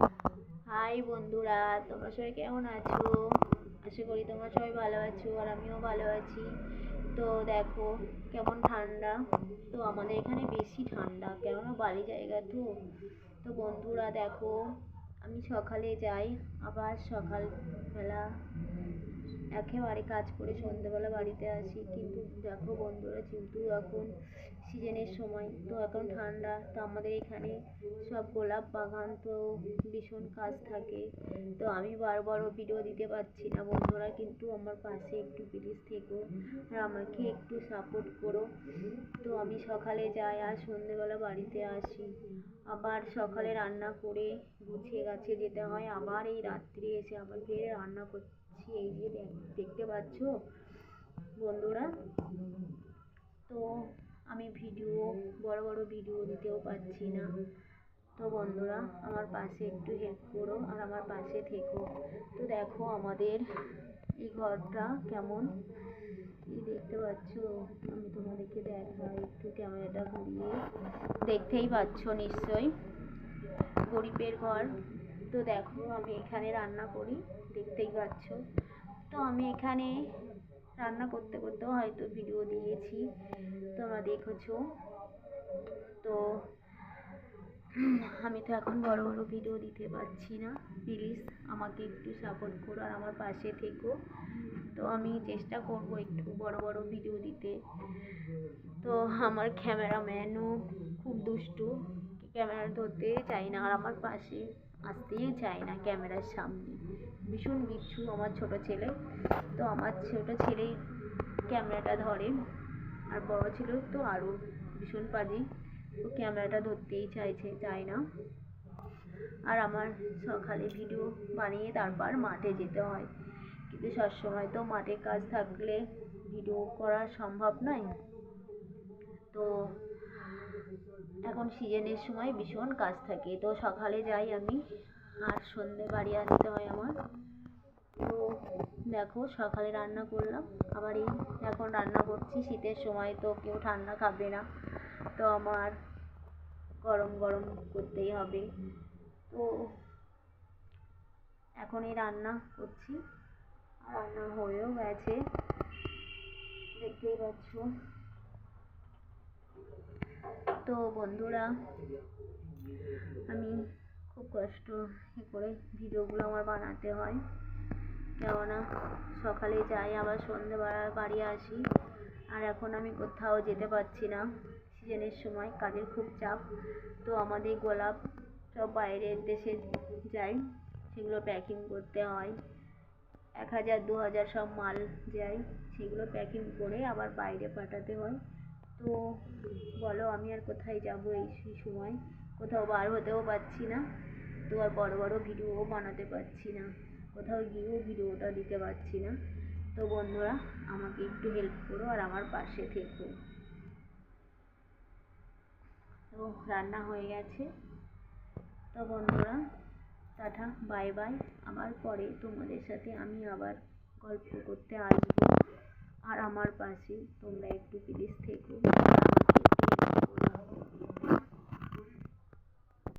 High বন্ধুরা, তোমরা সবাই কেমন আছো? আশা করি তোমরা সবাই ভালো আছো আর আমিও ভালো আছি। তো দেখো কেমন ঠান্ডা। তো আমাদের এখানে বেশি ঠান্ডা, কেননা বাড়ি জায়গা তো। তো বন্ধুরা দেখো, আমি সকালে যাই, আবার সকালবেলা একেবারে কাজ করে সন্ধ্যেবেলা বাড়িতে আসি। কিন্তু দেখো বন্ধুরা, যেহেতু এখন সিজনের সময়, তো এখন ঠান্ডা, তো আমাদের এখানে সব গোলাপ বাগান, তো ভীষণ কাজ থাকে। তো আমি বারবারও ভিডিও দিতে পারছি না বন্ধুরা, কিন্তু আমার পাশে একটু প্লিজ থেকো আর আমাকে একটু সাপোর্ট করো। তো আমি সকালে যাই আর সন্ধ্যেবেলা বাড়িতে আসি, আবার সকালে রান্না করে গুছিয়ে গাছিয়ে যেতে হয়, আবার এই রাত্রে এসে আবার ফের রান্না করছি। এই যে দেখতে পাচ্ছ বন্ধুরা। তো আমি বড় বড় ভিডিও দিতেও পারছি না। তো বন্ধুরা আমার পাশে একটু হেল্প করো আর আমার পাশে থেকো। তো দেখো আমাদের এই ঘরটা কেমন, এই দেখতে পাচ্ছ। আমি তোমাদেরকে দেখাই একটু, ক্যামেরাটা ঘুরিয়ে, দেখতেই পাচ্ছ নিশ্চয়ই গরিবের ঘর। তো দেখো আমি এখানে রান্না করি, দেখতেই পাচ্ছ। তো আমি এখানে রান্না করতে করতেও হয়তো ভিডিও দিয়েছি, তোমরা দেখেছো। তো আমি তো এখন বড় বড় ভিডিও দিতে পারছি না, প্লিজ আমাকে একটু সাপোর্ট করো আর আমার পাশে থেকো। তো আমি চেষ্টা করব একটু বড় বড় ভিডিও দিতে। তো আমার ক্যামেরাম্যানও খুব দুষ্টু, ক্যামেরা ধরতে চায় না আর আমার পাশে আসতেই চায় না ক্যামেরার সামনে, ভীষণ বিচ্ছু আমার ছোট ছেলে। তো আমার ছোট ছেলেই ক্যামেরাটা ধরে, আর বড় ছেলে তো আরও ভীষণ পাজি, ও ক্যামেরাটা ধরতেই চায় না। আর আমার সকালে ভিডিও বানিয়ে তারপর মাঠে যেতে হয়, কিন্তু সবসময় তো মাঠে কাজ থাকলে ভিডিও করা সম্ভব নয়। তো এখন সিজনের সময় ভীষণ কাজ থাকে, তো সকালে যাই আমি আর সন্ধে বাড়ি আসতে হয় আমার। তো দেখো সকালে রান্না করলাম, আবার এই এখন রান্না করছি, শীতের সময় তো কেউ ঠান্ডা খাবে না, তো আমার গরম গরম করতেই হবে। তো এখন এই রান্না করছি, রান্না হয়েও গেছে, দেখতেই পাচ্ছ। তো বন্ধুরা আমি খুব কষ্ট করে ভিডিওগুলো আমার বানাতে হয়, কেননা সকালে যাই আবার সন্ধ্যেবেলা বাড়ি আসি। আর এখন আমি কোথাও যেতে পারছি না, সিজনের সময় কাজের খুব চাপ। তো আমাদের গোলাপ সব বাইরের দেশে যায়, সেগুলো প্যাকিং করতে হয়, 1000 2000 সব মাল যায়, সেগুলো প্যাকিং করে আবার বাইরে পাঠাতে হয়। তো বলো আমি আর কোথায় যাব, এই সময় কোথাও বার হতেও পারছি না, তো আর বড় বড় ভিডিও বানাতে পারছি না, কোথাও গিয়েও ভিডিওটা দিতে পারছি না। তো বন্ধুরা আমাকে একটু হেল্প করো আর আমার পাশে থেকো। তো রান্না হয়ে গেছে। তো বন্ধুরা টাটা, বাই বাই। আবার পরে তোমাদের সাথে আমি আবার গল্প করতে আসবো, আর আমার পাশে তোমরা একটু প্লিজ থেকো।